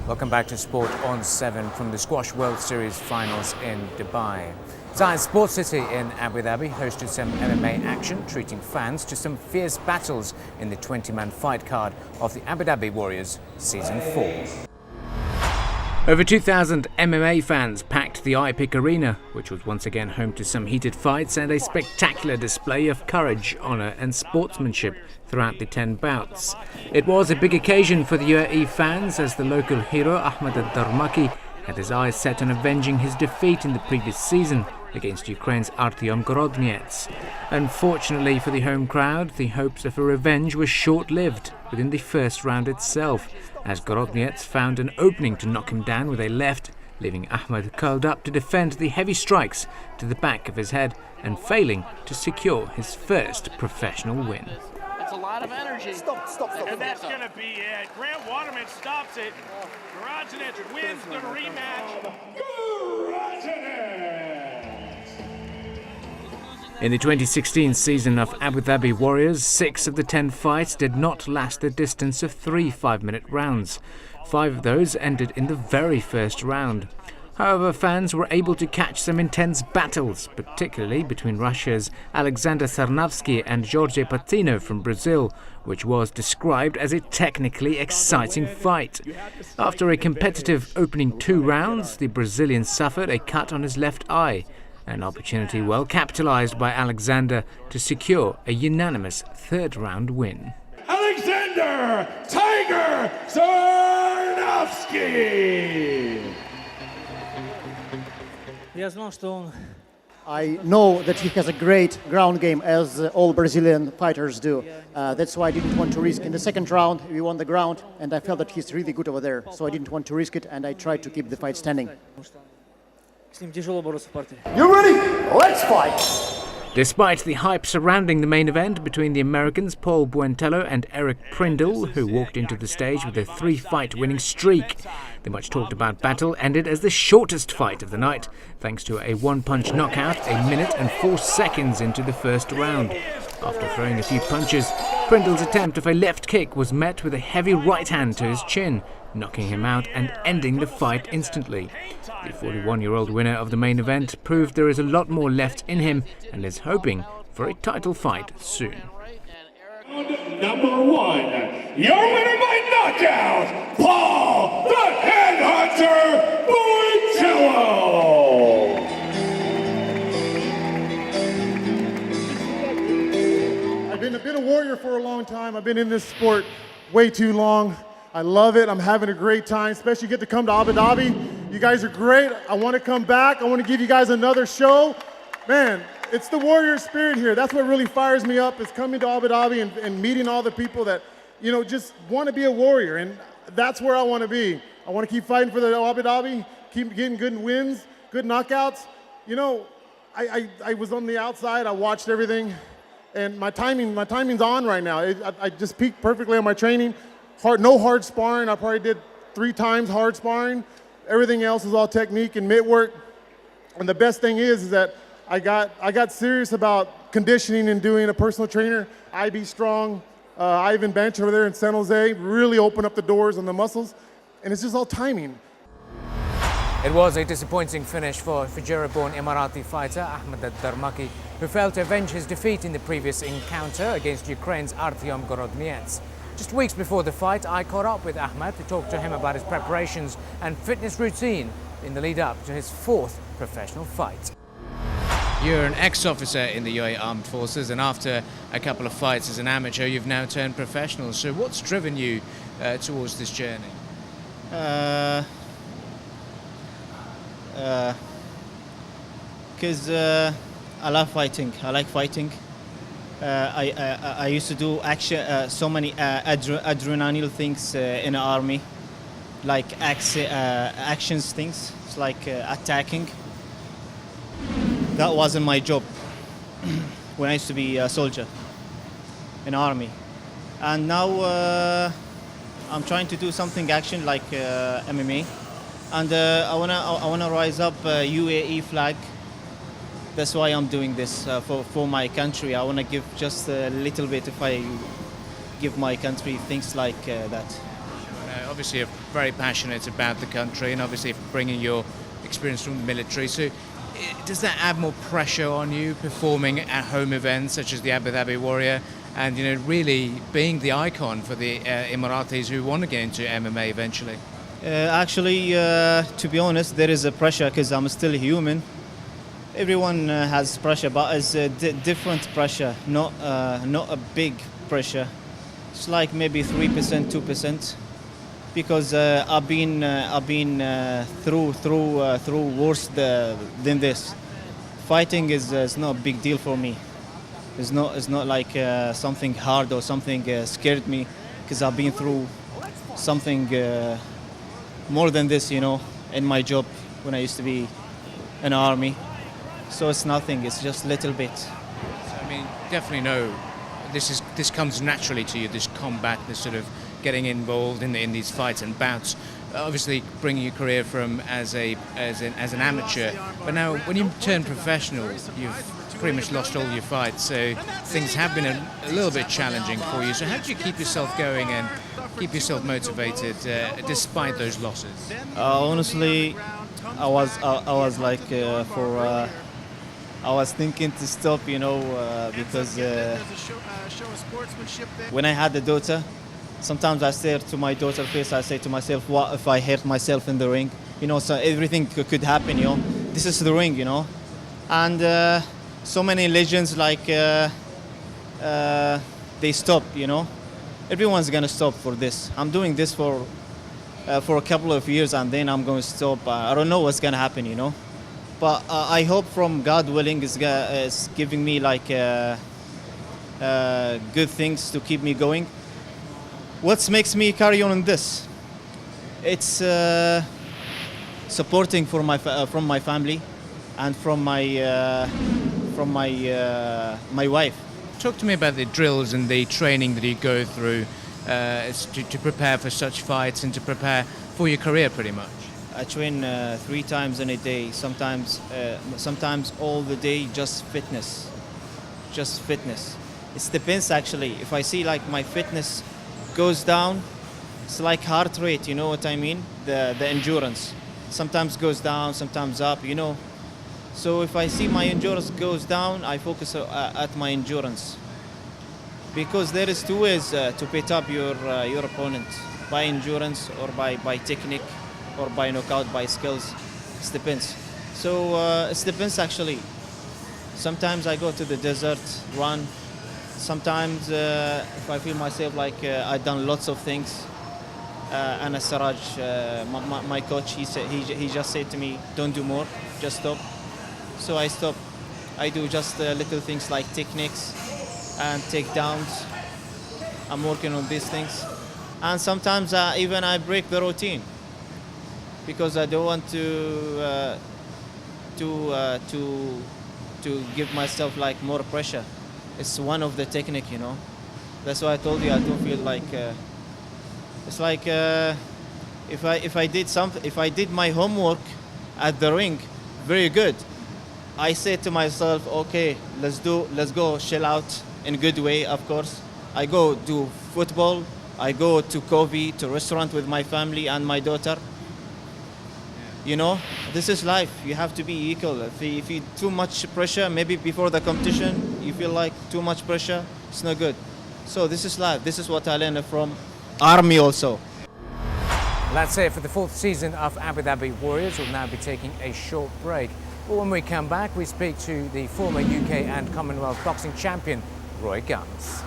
Welcome back to Sport on 7 from the Squash World Series finals in Dubai. Zayed Sports City in Abu Dhabi hosted some MMA action, treating fans to some fierce battles in the 20-man fight card of the Abu Dhabi Warriors Season 4. Over 2,000 MMA fans packed the IPIC Arena, which was once again home to some heated fights and a spectacular display of courage, honour and sportsmanship throughout the 10 bouts. It was a big occasion for the UAE fans as the local hero Ahmad Al Darmaki had his eyes set on avenging his defeat in the previous season against Ukraine's Artyom Gorodniets. Unfortunately for the home crowd, the hopes of a revenge were short-lived within the first round itself, as Gorodniets found an opening to knock him down with a left, leaving Ahmad curled up to defend the heavy strikes to the back of his head and failing to secure his first professional win. That's a lot of energy. Stop. And that's going to be it. Grant Waterman stops it. Gorodniets wins the rematch. In the 2016 season of Abu Dhabi Warriors, 6 of the 10 fights did not last the distance of 3 5-minute rounds. 5 of those ended in the very first round. However, fans were able to catch some intense battles, particularly between Russia's Alexander Sarnavsky and Jorge Patino from Brazil, which was described as a technically exciting fight. After a competitive opening 2 rounds, the Brazilian suffered a cut on his left eye, an opportunity well capitalized by Alexander to secure a unanimous 3rd round win. Alexander Tiger Sarnavsky! I know that he has a great ground game, as all Brazilian fighters do. That's why I didn't want to risk. In the 2nd round, we won the ground, and I felt that he's really good over there. So I didn't want to risk it, and I tried to keep the fight standing. You ready? Let's fight! Despite the hype surrounding the main event between the Americans Paul Buentello and Eric Prindle, who walked into the stage with a 3-fight winning streak, the much-talked-about battle ended as the shortest fight of the night, thanks to a one-punch knockout 1 minute and 4 seconds into the first round. After throwing a few punches, Prindle's attempt of a left kick was met with a heavy right hand to his chin, knocking him out and ending the fight instantly. The 41-year-old winner of the main event proved there is a lot more left in him and is hoping for a title fight soon. Number 1, your winner by knockout, Paul the Headhunter Buentello! I've been a warrior for a long time. I've been in this sport way too long. I love it. I'm having a great time, especially get to come to Abu Dhabi. You guys are great. I want to come back. I want to give you guys another show. Man, it's the warrior spirit here. That's what really fires me up, is coming to Abu Dhabi and meeting all the people that, you know, just want to be a warrior. And that's where I want to be. I want to keep fighting for the Abu Dhabi, keep getting good wins, good knockouts. You know, I was on the outside. I watched everything. And my timing's on right now. I just peaked perfectly on my training. No hard sparring. I probably did 3 times hard sparring. Everything else is all technique and mitt work. And the best thing is that I got serious about conditioning and doing a personal trainer. IB Strong, Ivan Bench over there in San Jose, really opened up the doors on the muscles. And it's just all timing. It was a disappointing finish for Fujairah-born Emirati fighter Ahmad Al Darmaki, who failed to avenge his defeat in the previous encounter against Ukraine's Artyom Gorodniets. Just weeks before the fight, I caught up with Ahmad to talk to him about his preparations and fitness routine in the lead-up to his 4th professional fight. You're an ex-officer in the UAE Armed Forces, and after a couple of fights as an amateur, you've now turned professional. So what's driven you towards this journey? Because I love fighting. I like fighting. I used to do action, so many adrenaline things in the army, like actions things. It's like attacking. That wasn't my job when I used to be a soldier in the army, and now I'm trying to do something action like MMA, and I wanna rise up UAE flag. That's why I'm doing this for my country. I want to give just a little bit if I give my country things like that. obviously are very passionate about the country and obviously bringing your experience from the military. So does that add more pressure on you performing at home events such as the Abu Dhabi Warrior and, you know, really being the icon for the Emiratis who want to get into MMA eventually? Actually, to be honest, there is a pressure because I'm still human. Everyone has pressure, but it's a different pressure, not a big pressure. It's like maybe 3%, 2%, because I've been through worse than this. Fighting is not a big deal for me. It's not like something hard or something scared me, because I've been through something more than this, you know, in my job when I used to be in the army. So it's nothing. It's just a little bit. So, I mean, definitely no. This comes naturally to you. This combat, this sort of getting involved in these fights and bouts. Obviously, bringing your career from as an amateur, but now when you turn professional, you've pretty much lost all your fights. So things have been a little bit challenging for you. So how do you keep yourself going and keep yourself motivated despite those losses? Honestly, I was like I was thinking to stop, you know, because when I had a daughter, sometimes I stare to my daughter's face. I say to myself, what if I hurt myself in the ring? You know, so everything could happen, you know. This is the ring, you know. And so many legends, like, they stop, you know. Everyone's going to stop for this. I'm doing this for a couple of years, and then I'm going to stop. I don't know what's going to happen, you know. But I hope from God willing is giving me like good things to keep me going. What makes me carry on in this? It's supporting from my family and from my wife. Talk to me about the drills and the training that you go through to prepare for such fights and to prepare for your career, pretty much. I train 3 times in a day, sometimes all the day, just fitness. It depends actually. If I see like my fitness goes down, it's like heart rate, you know what I mean? The endurance. Sometimes goes down, sometimes up, you know. So if I see my endurance goes down, I focus at my endurance. Because there is 2 ways to beat up your opponent, by endurance or by technique, or by knockout, by skills. It depends. So it depends actually. Sometimes I go to the desert, run. Sometimes if I feel myself like I've done lots of things, and Saraj, my coach, he just said to me, don't do more, just stop. So I stop. I do just little things like techniques and takedowns. I'm working on these things. And sometimes even I break the routine, because I don't want to give myself like more pressure. It's one of the technique, you know. That's why I told you I don't feel like. It's like if I did my homework at the ring, very good. I say to myself, okay, let's go chill out in a good way, of course. I go do football. I go to coffee, to restaurant with my family and my daughter. You know, this is life. You have to be equal. If you too much pressure, maybe before the competition, you feel like too much pressure, it's not good. So this is life. This is what I learned from Army also. That's it for the 4th season of Abu Dhabi Warriors. We'll now be taking a short break. But when we come back, we speak to the former UK and Commonwealth boxing champion, Roy Guns.